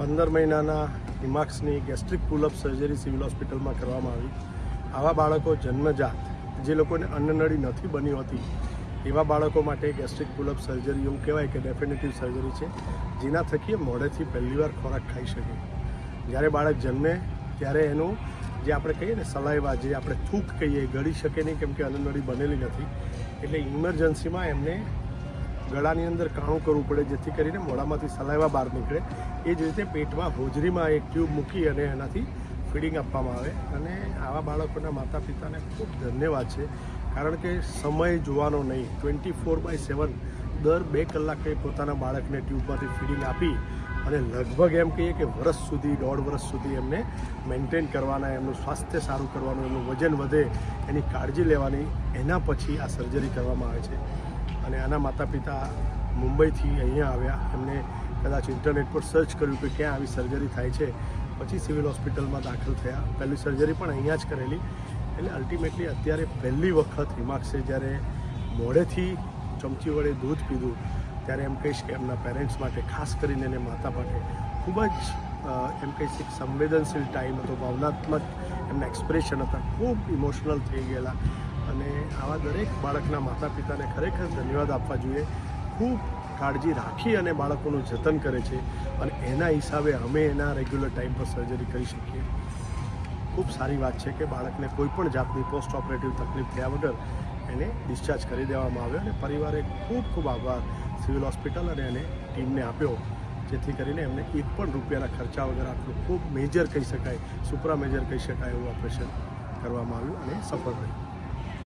15 મહિનાના હિમાક્સની gastric pull-up surgery civil હોસ્પિટલમાં કરવામાં આવી। આવા બાળકો જન્મજાત જે લોકોને અન્નનળી નથી બની હોતી એવા બાળકો માટે ગેસ્ટ્રિક પુલઅપ સર્જરી એવું કહેવાય કે ડેફિનેટિવ સર્જરી છે, જેના થકી મોઢેથી પહેલીવાર ખોરાક ખાઈ શકે। જ્યારે બાળક જન્મે ત્યારે એનું જે આપણે કહીએ ને સલાઈવા, જે આપણે થૂક કહીએ, ગળી શકે નહીં કેમ કે અન્નનળી બનેલી નથી, એટલે ઇમરજન્સીમાં એમને ગળાની અંદર કાણું કરવું પડે જેથી કરીને મોઢામાંથી સલાઈવા બહાર નીકળે। એ જ રીતે પેટમાં હોજરીમાં એક ટ્યુબ મૂકી અને એનાથી ફીડિંગ આપવામાં આવે। અને આવા બાળકોના માતા પિતાને ખૂબ ધન્યવાદ છે, કારણ કે સમય જોવાનો નહીં, 24/7 દર 2 કલાકે પોતાના બાળકને ટ્યુબમાંથી ફીડિંગ આપી અને લગભગ એમ કહીએ કે વર્ષ સુધી, 1.5 વર્ષ સુધી એમને મેન્ટેન કરવાના, એમનું સ્વાસ્થ્ય સારું કરવાનું, એમનું વજન વધે એની કાળજી લેવાની, એના પછી આ સર્જરી કરવામાં આવે છે। અને આના માતા પિતા મુંબઈથી અહીંયા આવ્યા, એમને કદાચ ઇન્ટરનેટ પર સર્ચ કર્યું કે ક્યાં આવી સર્જરી થાય છે, પછી સિવિલ હોસ્પિટલમાં દાખલ થયા। પહેલી સર્જરી પણ અહીંયા જ કરેલી, એટલે અલ્ટિમેટલી અત્યારે પહેલી વખત હિમાક્સે જ્યારે મોઢેથી ચમચી વડે દૂધ પીધું ત્યારે એમ કહીશ કે એમના પેરેન્ટ્સ માટે, ખાસ કરીને એને માતા માટે ખૂબ જ એમ કહીશ એક સંવેદનશીલ ટાઈમ હતો, ભાવનાત્મક એમના એક્સપ્રેશન હતા, ખૂબ ઇમોશનલ થઈ ગયેલા। અને આવા દરેક બાળકના માતા પિતાને ખરેખર ધન્યવાદ આપવા જોઈએ। ખૂબ કાળજી રાખી અને બાળકોનું જતન કરે છે અને એના હિસાબે અમે એના રેગ્યુલર ટાઈમ પર સર્જરી કરી શકીએ। ખૂબ સારી વાત છે કે બાળકને કોઈ પણ જાતની પોસ્ટ ઓપરેટિવ તકલીફ થયા વગર એને ડિસ્ચાર્જ કરી દેવામાં આવ્યો અને પરિવારે ખૂબ ખૂબ આભાર સિવિલ હોસ્પિટલ અને એને ટીમને આપ્યો, જેથી કરીને એમને એક પણ રૂપિયાના ખર્ચા વગર આટલું ખૂબ મેજર કહી શકાય, સુપરા મેજર કહી શકાય એવું ઓપરેશન કરવામાં આવ્યું અને સફળ રહ્યું।